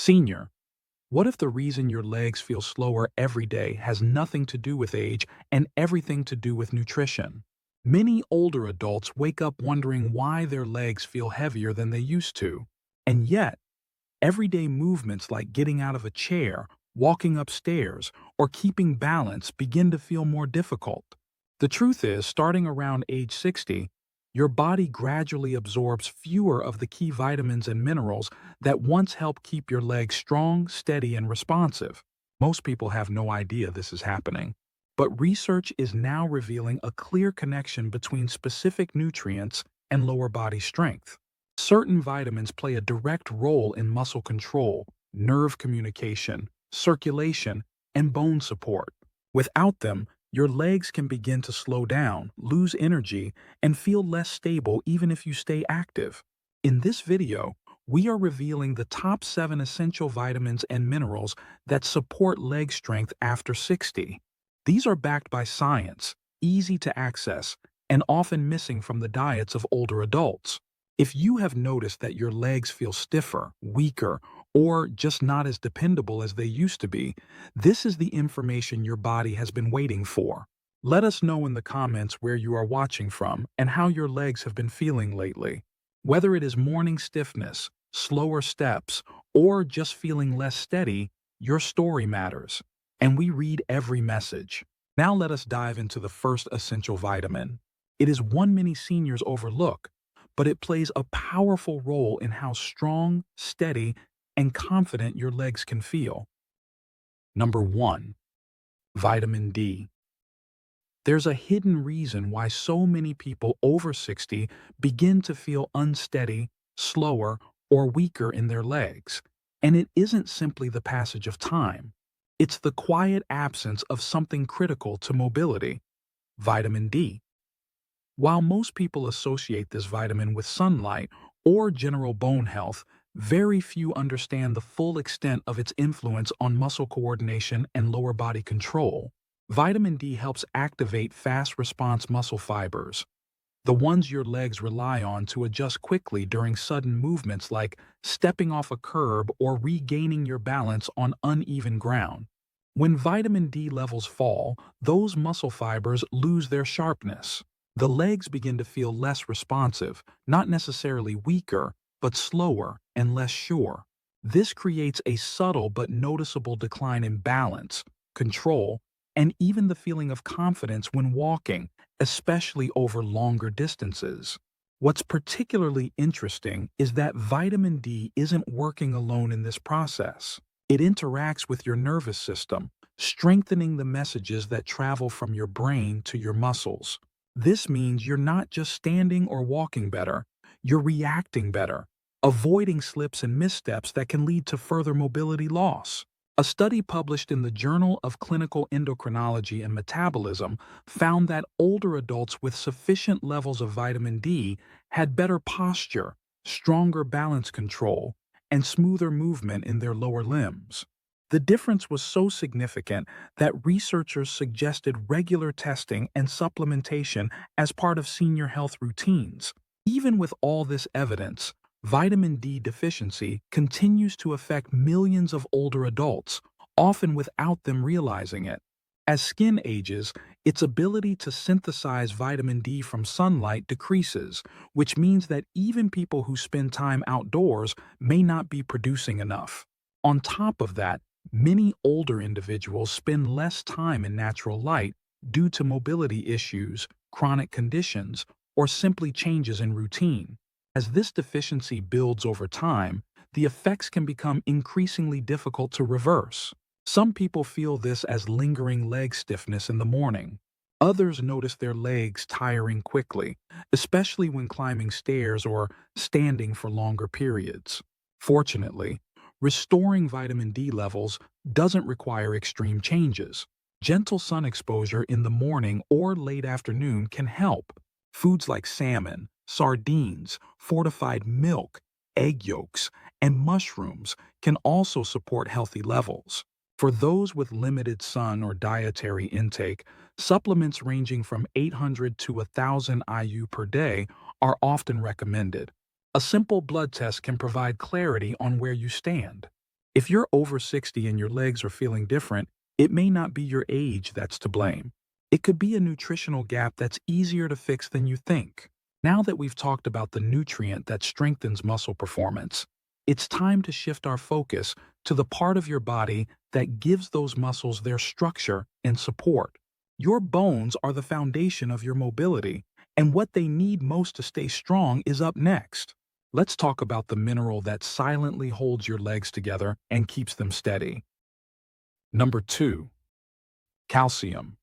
Senior, what if the reason your legs feel slower every day has nothing to do with age and everything to do with nutrition? Many older adults wake up wondering why their legs feel heavier than they used to. And yet, everyday movements like getting out of a chair, walking upstairs, or keeping balance begin to feel more difficult. The truth is, starting around age 60, your body gradually absorbs fewer of the key vitamins and minerals that once helped keep your legs strong, steady, and responsive. Most people have no idea this is happening. But research is now revealing a clear connection between specific nutrients and lower body strength. Certain vitamins play a direct role in muscle control, nerve communication, circulation, and bone support. Without them, your legs can begin to slow down, lose energy, and feel less stable even if you stay active. In this video, we are revealing the top 7 essential vitamins and minerals that support leg strength after 60. These are backed by science, easy to access, and often missing from the diets of older adults. If you have noticed that your legs feel stiffer, weaker, or just not as dependable as they used to be, this is the information your body has been waiting for. Let us know in the comments where you are watching from and how your legs have been feeling lately. Whether it is morning stiffness, slower steps, or just feeling less steady, your story matters. And we read every message. Now let us dive into the first essential vitamin. It is one many seniors overlook, but it plays a powerful role in how strong, steady, and confident your legs can feel. Number 1. Vitamin D. There's a hidden reason why so many people over 60 begin to feel unsteady, slower, or weaker in their legs. And it isn't simply the passage of time. It's the quiet absence of something critical to mobility: vitamin D. While most people associate this vitamin with sunlight or general bone health, very few understand the full extent of its influence on muscle coordination and lower body control. Vitamin D helps activate fast-response muscle fibers, the ones your legs rely on to adjust quickly during sudden movements like stepping off a curb or regaining your balance on uneven ground. When vitamin D levels fall, those muscle fibers lose their sharpness. The legs begin to feel less responsive, not necessarily weaker, but slower and less sure. This creates a subtle but noticeable decline in balance, control, and even the feeling of confidence when walking, especially over longer distances. What's particularly interesting is that vitamin D isn't working alone in this process. It interacts with your nervous system, strengthening the messages that travel from your brain to your muscles. This means you're not just standing or walking better, you're reacting better, avoiding slips and missteps that can lead to further mobility loss. A study published in the Journal of Clinical Endocrinology and Metabolism found that older adults with sufficient levels of vitamin D had better posture, stronger balance control, and smoother movement in their lower limbs. The difference was so significant that researchers suggested regular testing and supplementation as part of senior health routines. Even with all this evidence, vitamin D deficiency continues to affect millions of older adults, often without them realizing it. As skin ages, its ability to synthesize vitamin D from sunlight decreases, which means that even people who spend time outdoors may not be producing enough. On top of that, many older individuals spend less time in natural light due to mobility issues, chronic conditions, or simply changes in routine. As this deficiency builds over time, the effects can become increasingly difficult to reverse. Some people feel this as lingering leg stiffness in the morning. Others notice their legs tiring quickly, especially when climbing stairs or standing for longer periods. Fortunately, restoring vitamin D levels doesn't require extreme changes. Gentle sun exposure in the morning or late afternoon can help. Foods like salmon, sardines, fortified milk, egg yolks, and mushrooms can also support healthy levels. For those with limited sun or dietary intake, supplements ranging from 800 to 1,000 IU per day are often recommended. A simple blood test can provide clarity on where you stand. If you're over 60 and your legs are feeling different, it may not be your age that's to blame. It could be a nutritional gap that's easier to fix than you think. Now that we've talked about the nutrient that strengthens muscle performance, it's time to shift our focus to the part of your body that gives those muscles their structure and support. Your bones are the foundation of your mobility, and what they need most to stay strong is up next. Let's talk about the mineral that silently holds your legs together and keeps them steady. Number 2. Calcium.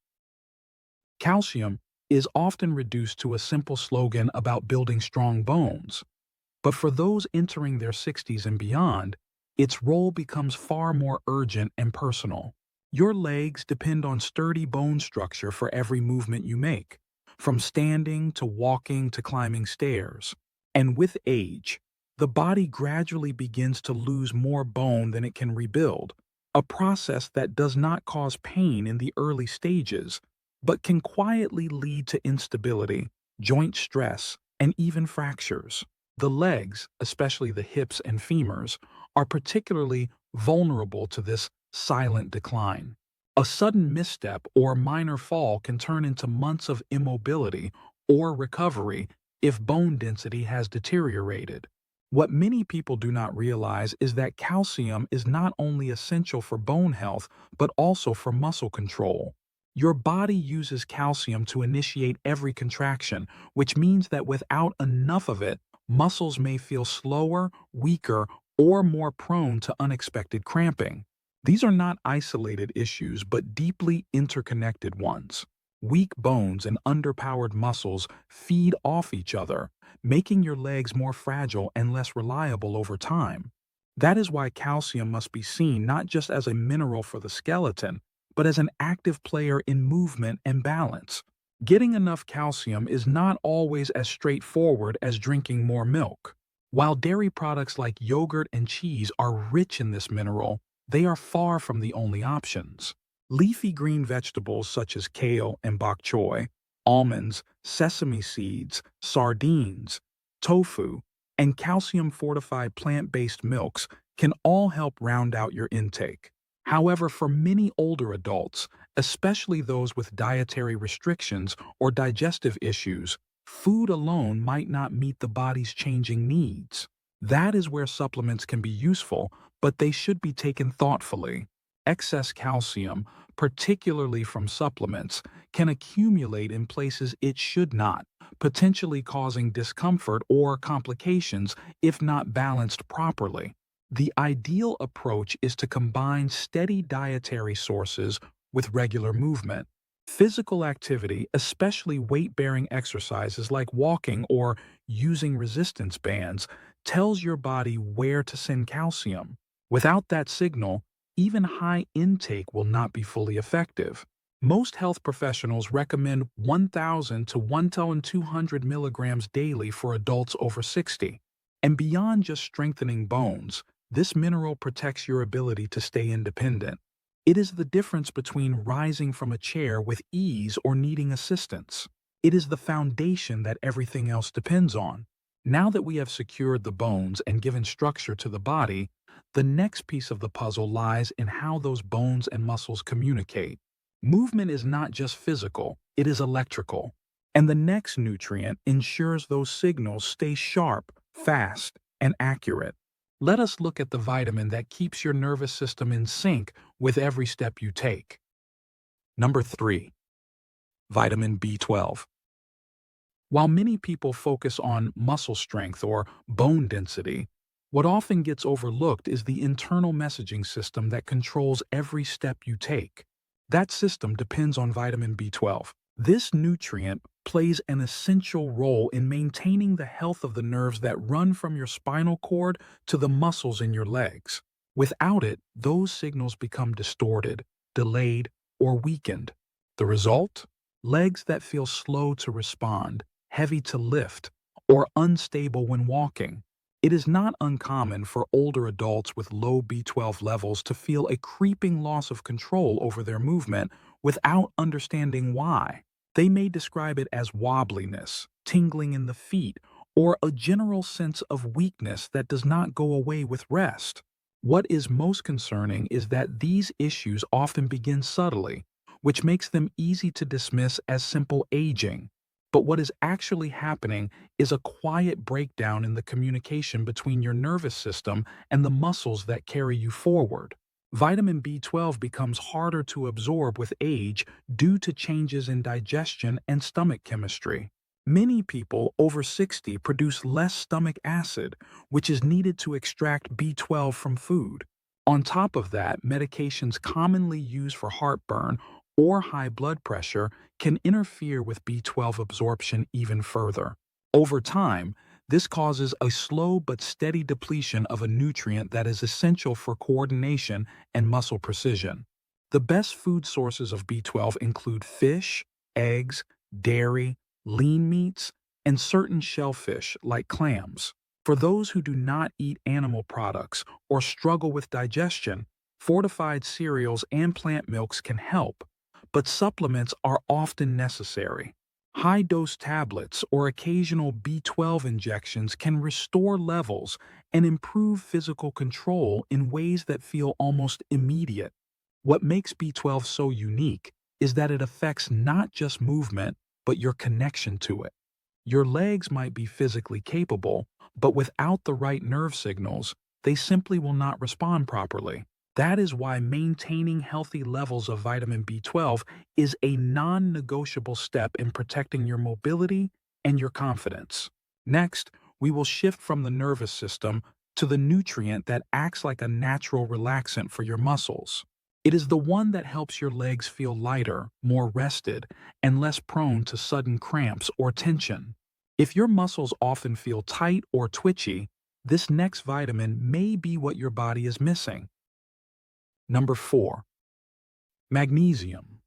Calcium is often reduced to a simple slogan about building strong bones. But for those entering their 60s and beyond, its role becomes far more urgent and personal. Your legs depend on sturdy bone structure for every movement you make, from standing to walking to climbing stairs. And with age, the body gradually begins to lose more bone than it can rebuild, a process that does not cause pain in the early stages, but can quietly lead to instability, joint stress, and even fractures. The legs, especially the hips and femurs, are particularly vulnerable to this silent decline. A sudden misstep or minor fall can turn into months of immobility or recovery if bone density has deteriorated. What many people do not realize is that calcium is not only essential for bone health, but also for muscle control. Your body uses calcium to initiate every contraction, which means that without enough of it, muscles may feel slower, weaker, or more prone to unexpected cramping. These are not isolated issues, but deeply interconnected ones. Weak bones and underpowered muscles feed off each other, making your legs more fragile and less reliable over time. That is why calcium must be seen not just as a mineral for the skeleton, but as an active player in movement and balance. Getting enough calcium is not always as straightforward as drinking more milk. While dairy products like yogurt and cheese are rich in this mineral, they are far from the only options. Leafy green vegetables such as kale and bok choy, almonds, sesame seeds, sardines, tofu, and calcium-fortified plant-based milks can all help round out your intake. However, for many older adults, especially those with dietary restrictions or digestive issues, food alone might not meet the body's changing needs. That is where supplements can be useful, but they should be taken thoughtfully. Excess calcium, particularly from supplements, can accumulate in places it should not, potentially causing discomfort or complications if not balanced properly. The ideal approach is to combine steady dietary sources with regular movement. Physical activity, especially weight-bearing exercises like walking or using resistance bands, tells your body where to send calcium. Without that signal, even high intake will not be fully effective. Most health professionals recommend 1,000 to 1,200 milligrams daily for adults over 60. And beyond just strengthening bones, this mineral protects your ability to stay independent. It is the difference between rising from a chair with ease or needing assistance. It is the foundation that everything else depends on. Now that we have secured the bones and given structure to the body, the next piece of the puzzle lies in how those bones and muscles communicate. Movement is not just physical, it is electrical. And the next nutrient ensures those signals stay sharp, fast, and accurate. Let us look at the vitamin that keeps your nervous system in sync with every step you take. Number 3. Vitamin B12. While many people focus on muscle strength or bone density, what often gets overlooked is the internal messaging system that controls every step you take. That system depends on vitamin B12. This nutrient plays an essential role in maintaining the health of the nerves that run from your spinal cord to the muscles in your legs. Without it, those signals become distorted, delayed, or weakened. The result? Legs that feel slow to respond, heavy to lift, or unstable when walking. It is not uncommon for older adults with low B12 levels to feel a creeping loss of control over their movement without understanding why. They may describe it as wobbliness, tingling in the feet, or a general sense of weakness that does not go away with rest. What is most concerning is that these issues often begin subtly, which makes them easy to dismiss as simple aging. But what is actually happening is a quiet breakdown in the communication between your nervous system and the muscles that carry you forward. Vitamin B12 becomes harder to absorb with age due to changes in digestion and stomach chemistry. Many people over 60 produce less stomach acid, which is needed to extract B12 from food. On top of that, medications commonly used for heartburn or high blood pressure can interfere with B12 absorption even further. Over time, this causes a slow but steady depletion of a nutrient that is essential for coordination and muscle precision. The best food sources of B12 include fish, eggs, dairy, lean meats, and certain shellfish like clams. For those who do not eat animal products or struggle with digestion, fortified cereals and plant milks can help, but supplements are often necessary. High-dose tablets or occasional B12 injections can restore levels and improve physical control in ways that feel almost immediate. What makes B12 so unique is that it affects not just movement, but your connection to it. Your legs might be physically capable, but without the right nerve signals, they simply will not respond properly. That is why maintaining healthy levels of vitamin B12 is a non-negotiable step in protecting your mobility and your confidence. Next, we will shift from the nervous system to the nutrient that acts like a natural relaxant for your muscles. It is the one that helps your legs feel lighter, more rested, and less prone to sudden cramps or tension. If your muscles often feel tight or twitchy, this next vitamin may be what your body is missing. Number 4. Magnesium.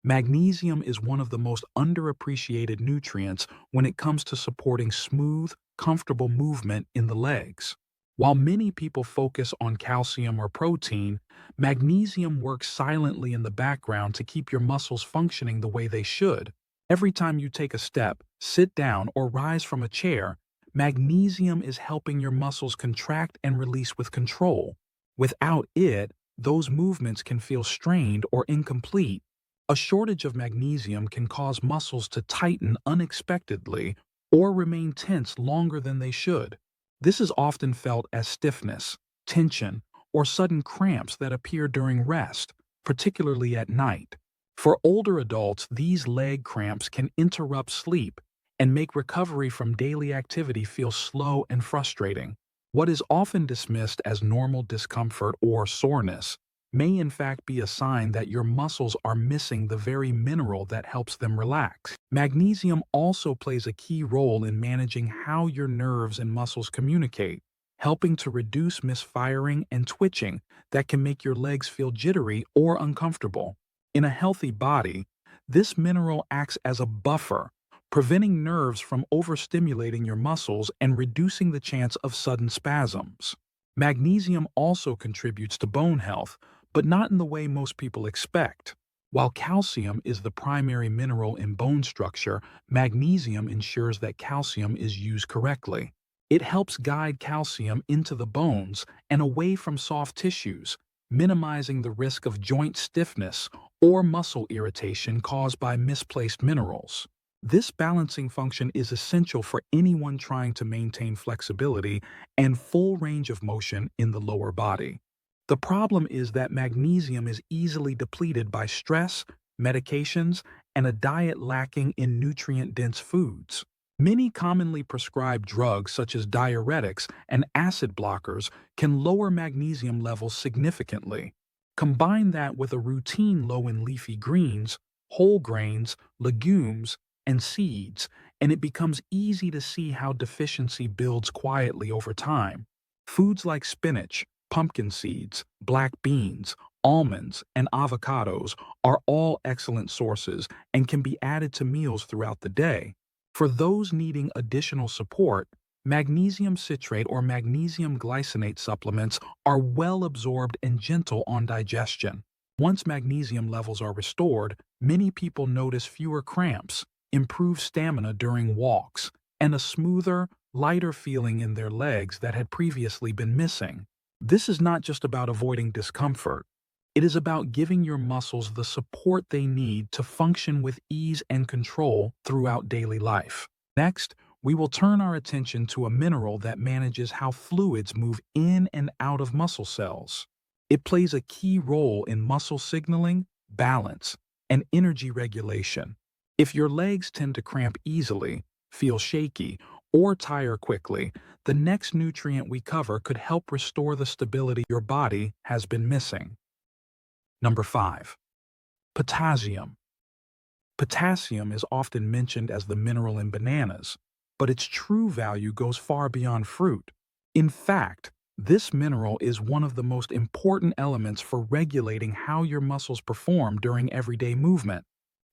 Magnesium is one of the most underappreciated nutrients when it comes to supporting smooth, comfortable movement in the legs. While many people focus on calcium or protein, magnesium works silently in the background to keep your muscles functioning the way they should. Every time you take a step, sit down, or rise from a chair, magnesium is helping your muscles contract and release with control. Without it, those movements can feel strained or incomplete. A shortage of magnesium can cause muscles to tighten unexpectedly or remain tense longer than they should. This is often felt as stiffness, tension, or sudden cramps that appear during rest, particularly at night. For older adults, these leg cramps can interrupt sleep and make recovery from daily activity feel slow and frustrating. What is often dismissed as normal discomfort or soreness may in fact be a sign that your muscles are missing the very mineral that helps them relax. Magnesium also plays a key role in managing how your nerves and muscles communicate, helping to reduce misfiring and twitching that can make your legs feel jittery or uncomfortable. In a healthy body, this mineral acts as a buffer, preventing nerves from overstimulating your muscles and reducing the chance of sudden spasms. Magnesium also contributes to bone health, but not in the way most people expect. While calcium is the primary mineral in bone structure, magnesium ensures that calcium is used correctly. It helps guide calcium into the bones and away from soft tissues, minimizing the risk of joint stiffness or muscle irritation caused by misplaced minerals. This balancing function is essential for anyone trying to maintain flexibility and full range of motion in the lower body. The problem is that magnesium is easily depleted by stress, medications, and a diet lacking in nutrient-dense foods. Many commonly prescribed drugs such as diuretics and acid blockers can lower magnesium levels significantly. Combine that with a routine low in leafy greens, whole grains, legumes, and seeds, and it becomes easy to see how deficiency builds quietly over time. Foods like spinach, pumpkin seeds, black beans, almonds, and avocados are all excellent sources and can be added to meals throughout the day. For those needing additional support, magnesium citrate or magnesium glycinate supplements are well absorbed and gentle on digestion. Once magnesium levels are restored, many people notice fewer cramps, improved stamina during walks, and a smoother, lighter feeling in their legs that had previously been missing. This is not just about avoiding discomfort. It is about giving your muscles the support they need to function with ease and control throughout daily life. Next, we will turn our attention to a mineral that manages how fluids move in and out of muscle cells. It plays a key role in muscle signaling, balance, and energy regulation. If your legs tend to cramp easily, feel shaky, or tire quickly, the next nutrient we cover could help restore the stability your body has been missing. Number 5. Potassium. Potassium is often mentioned as the mineral in bananas, but its true value goes far beyond fruit. In fact, this mineral is one of the most important elements for regulating how your muscles perform during everyday movement.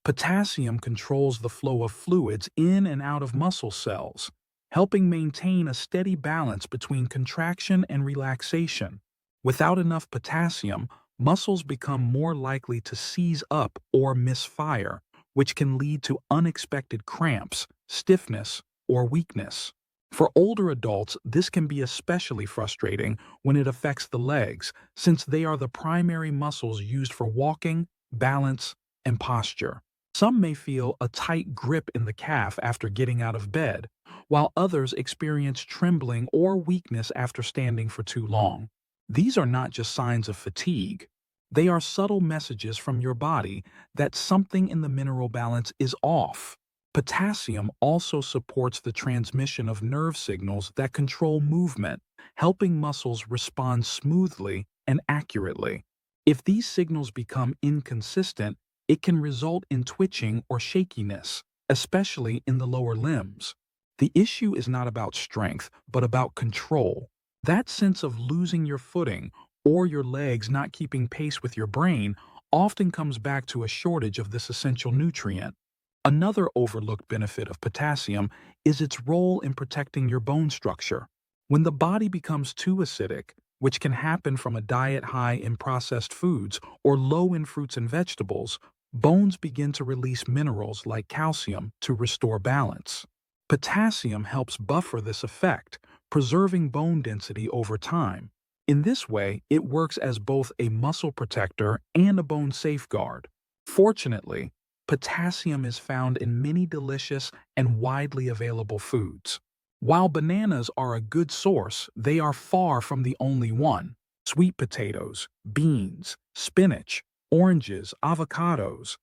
Potassium controls the flow of fluids in and out of muscle cells, helping maintain a steady balance between contraction and relaxation. Without enough potassium, muscles become more likely to seize up or misfire, which can lead to unexpected cramps, stiffness, or weakness. For older adults, this can be especially frustrating when it affects the legs, since they are the primary muscles used for walking, balance, and posture. Some may feel a tight grip in the calf after getting out of bed, while others experience trembling or weakness after standing for too long. These are not just signs of fatigue. They are subtle messages from your body that something in the mineral balance is off. Potassium also supports the transmission of nerve signals that control movement, helping muscles respond smoothly and accurately. If these signals become inconsistent, it can result in twitching or shakiness, especially in the lower limbs. The issue is not about strength, but about control. That sense of losing your footing or your legs not keeping pace with your brain often comes back to a shortage of this essential nutrient. Another overlooked benefit of potassium is its role in protecting your bone structure. When the body becomes too acidic, which can happen from a diet high in processed foods or low in fruits and vegetables, bones begin to release minerals like calcium to restore balance. Potassium helps buffer this effect, preserving bone density over time. In this way, it works as both a muscle protector and a bone safeguard. Fortunately, potassium is found in many delicious and widely available foods. While bananas are a good source, they are far from the only one. Sweet potatoes, beans, spinach, oranges, avocados,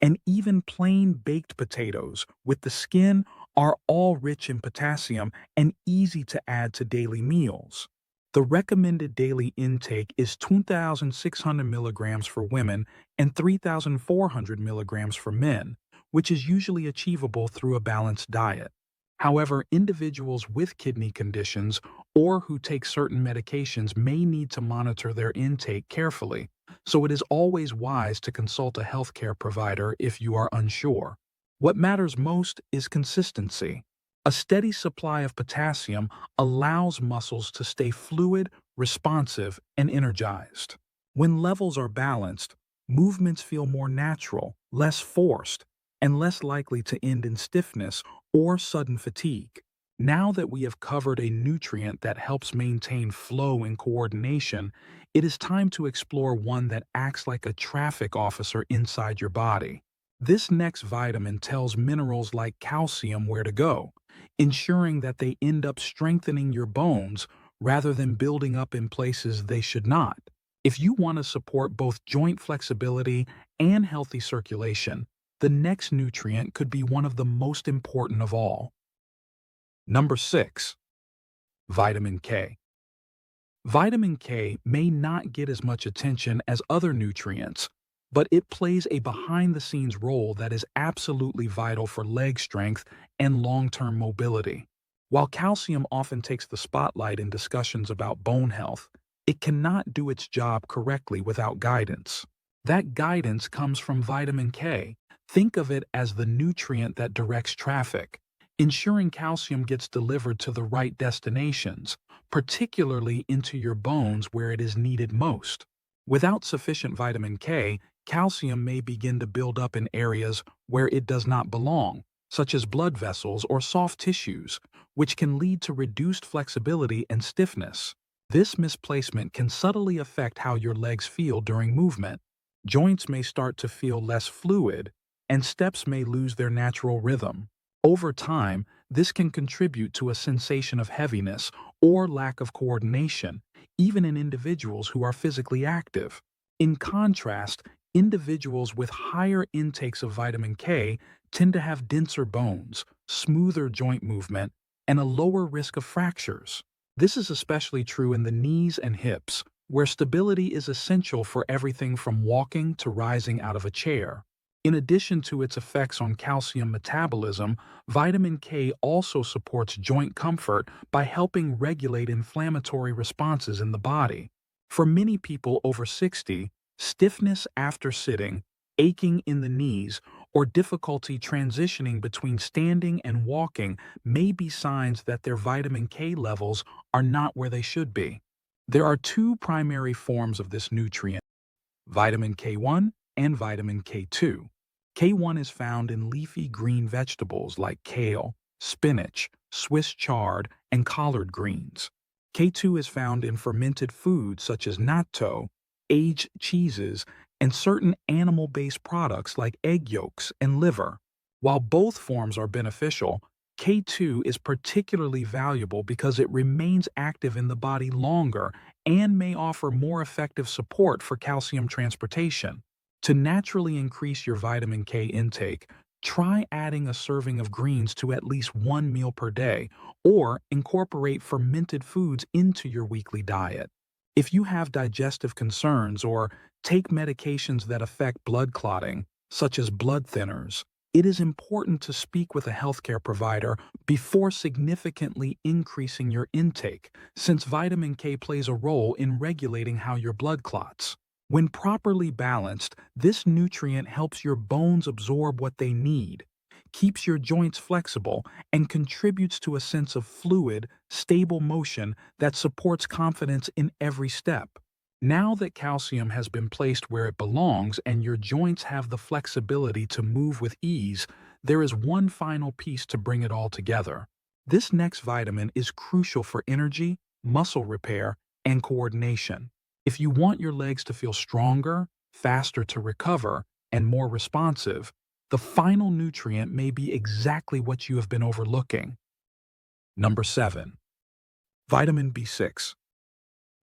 and even plain baked potatoes with the skin are all rich in potassium and easy to add to daily meals. The recommended daily intake is 2,600 milligrams for women and 3,400 milligrams for men, which is usually achievable through a balanced diet. However, individuals with kidney conditions or who take certain medications may need to monitor their intake carefully, so it is always wise to consult a healthcare provider if you are unsure. What matters most is consistency. A steady supply of potassium allows muscles to stay fluid, responsive, and energized. When levels are balanced, movements feel more natural, less forced, and less likely to end in stiffness or sudden fatigue. Now that we have covered a nutrient that helps maintain flow and coordination, it is time to explore one that acts like a traffic officer inside your body. This next vitamin tells minerals like calcium where to go, ensuring that they end up strengthening your bones rather than building up in places they should not. If you want to support both joint flexibility and healthy circulation, the next nutrient could be one of the most important of all. Number 6. Vitamin K. Vitamin K may not get as much attention as other nutrients, but it plays a behind-the-scenes role that is absolutely vital for leg strength and long-term mobility. While calcium often takes the spotlight in discussions about bone health, it cannot do its job correctly without guidance. That guidance comes from vitamin K. Think of it as the nutrient that directs traffic, ensuring calcium gets delivered to the right destinations, particularly into your bones where it is needed most. Without sufficient vitamin K, calcium may begin to build up in areas where it does not belong, such as blood vessels or soft tissues, which can lead to reduced flexibility and stiffness. This misplacement can subtly affect how your legs feel during movement. Joints may start to feel less fluid, and steps may lose their natural rhythm. Over time, this can contribute to a sensation of heaviness or lack of coordination, even in individuals who are physically active. In contrast, individuals with higher intakes of vitamin K tend to have denser bones, smoother joint movement, and a lower risk of fractures. This is especially true in the knees and hips, where stability is essential for everything from walking to rising out of a chair. In addition to its effects on calcium metabolism, vitamin K also supports joint comfort by helping regulate inflammatory responses in the body. For many people over 60, stiffness after sitting, aching in the knees, or difficulty transitioning between standing and walking may be signs that their vitamin K levels are not where they should be. There are two primary forms of this nutrient: vitamin K1 and vitamin K2. K1 is found in leafy green vegetables like kale, spinach, Swiss chard, and collard greens. K2 is found in fermented foods such as natto, aged cheeses, and certain animal-based products like egg yolks and liver. While both forms are beneficial, K2 is particularly valuable because it remains active in the body longer and may offer more effective support for calcium transportation. To naturally increase your vitamin K intake, try adding a serving of greens to at least one meal per day, or incorporate fermented foods into your weekly diet. If you have digestive concerns or take medications that affect blood clotting, such as blood thinners, it is important to speak with a healthcare provider before significantly increasing your intake, since vitamin K plays a role in regulating how your blood clots. When properly balanced, this nutrient helps your bones absorb what they need, keeps your joints flexible, and contributes to a sense of fluid, stable motion that supports confidence in every step. Now that calcium has been placed where it belongs and your joints have the flexibility to move with ease, there is one final piece to bring it all together. This next vitamin is crucial for energy, muscle repair, and coordination. If you want your legs to feel stronger, faster to recover, and more responsive, the final nutrient may be exactly what you have been overlooking. Number 7. Vitamin B6.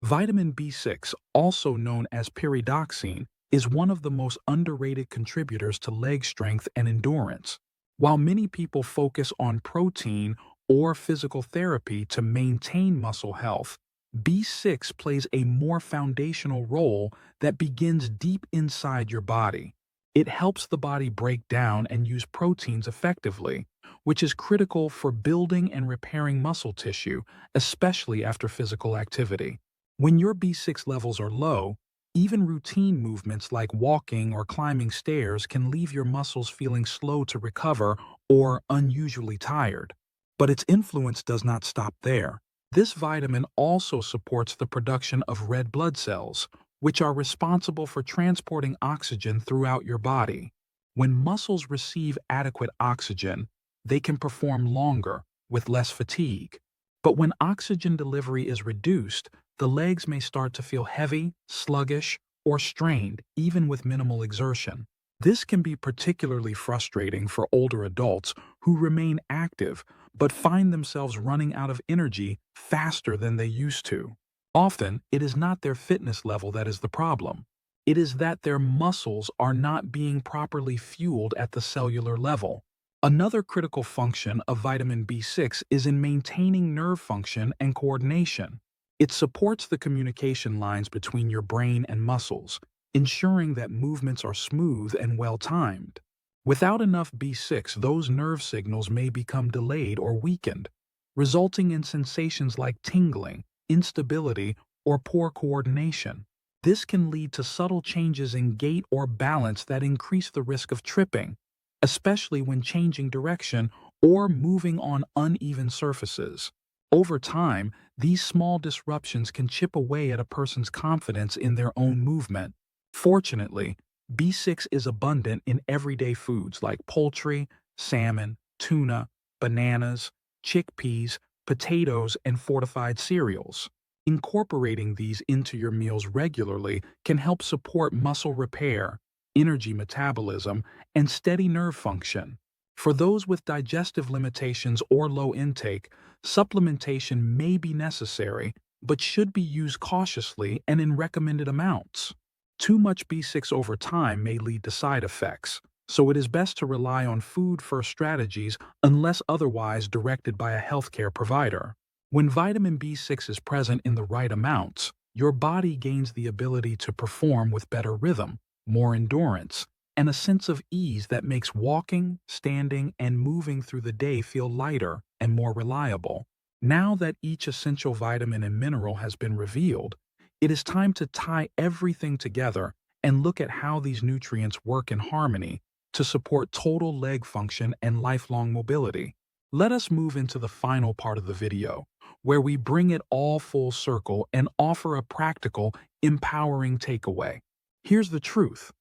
Vitamin B6, also known as pyridoxine, is one of the most underrated contributors to leg strength and endurance. While many people focus on protein or physical therapy to maintain muscle health, B6 plays a more foundational role that begins deep inside your body. It helps the body break down and use proteins effectively, which is critical for building and repairing muscle tissue, especially after physical activity. When your B6 levels are low, even routine movements like walking or climbing stairs can leave your muscles feeling slow to recover or unusually tired. But its influence does not stop there. This vitamin also supports the production of red blood cells, which are responsible for transporting oxygen throughout your body. When muscles receive adequate oxygen, they can perform longer, with less fatigue. But when oxygen delivery is reduced, the legs may start to feel heavy, sluggish, or strained, even with minimal exertion. This can be particularly frustrating for older adults who remain active but find themselves running out of energy faster than they used to. Often, it is not their fitness level that is the problem. It is that their muscles are not being properly fueled at the cellular level. Another critical function of vitamin B6 is in maintaining nerve function and coordination. It supports the communication lines between your brain and muscles, ensuring that movements are smooth and well-timed. Without enough B6, those nerve signals may become delayed or weakened, resulting in sensations like tingling, instability, or poor coordination. This can lead to subtle changes in gait or balance that increase the risk of tripping, especially when changing direction or moving on uneven surfaces. Over time, these small disruptions can chip away at a person's confidence in their own movement. Fortunately, B6 is abundant in everyday foods like poultry, salmon, tuna, bananas, chickpeas, potatoes, and fortified cereals. Incorporating these into your meals regularly can help support muscle repair, energy metabolism, and steady nerve function. For those with digestive limitations or low intake, supplementation may be necessary, but should be used cautiously and in recommended amounts. Too much B6 over time may lead to side effects, so it is best to rely on food-first strategies unless otherwise directed by a healthcare provider. When vitamin B6 is present in the right amounts, your body gains the ability to perform with better rhythm, more endurance, and a sense of ease that makes walking, standing, and moving through the day feel lighter and more reliable. Now that each essential vitamin and mineral has been revealed, it is time to tie everything together and look at how these nutrients work in harmony to support total leg function and lifelong mobility. Let us move into the final part of the video, where we bring it all full circle and offer a practical, empowering takeaway. Here's the truth.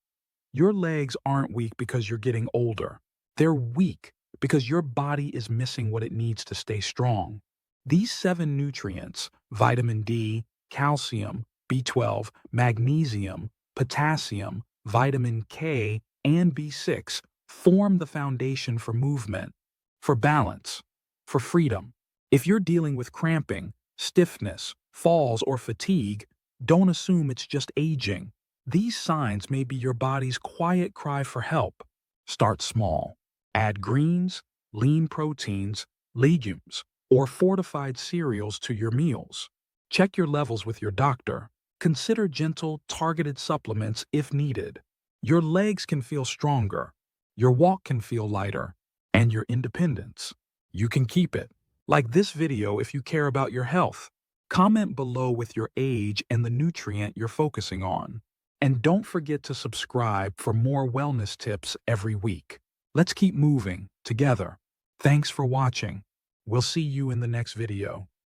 Your legs aren't weak because you're getting older. They're weak because your body is missing what it needs to stay strong. These 7 nutrients, vitamin D, calcium, B12, magnesium, potassium, vitamin K, and B6, form the foundation for movement, for balance, for freedom. If you're dealing with cramping, stiffness, falls, or fatigue, don't assume it's just aging. These signs may be your body's quiet cry for help. Start small. Add greens, lean proteins, legumes, or fortified cereals to your meals. Check your levels with your doctor. Consider gentle, targeted supplements if needed. Your legs can feel stronger, your walk can feel lighter, and your independence, you can keep it. Like this video if you care about your health. Comment below with your age and the nutrient you're focusing on. And don't forget to subscribe for more wellness tips every week. Let's keep moving together. Thanks for watching. We'll see you in the next video.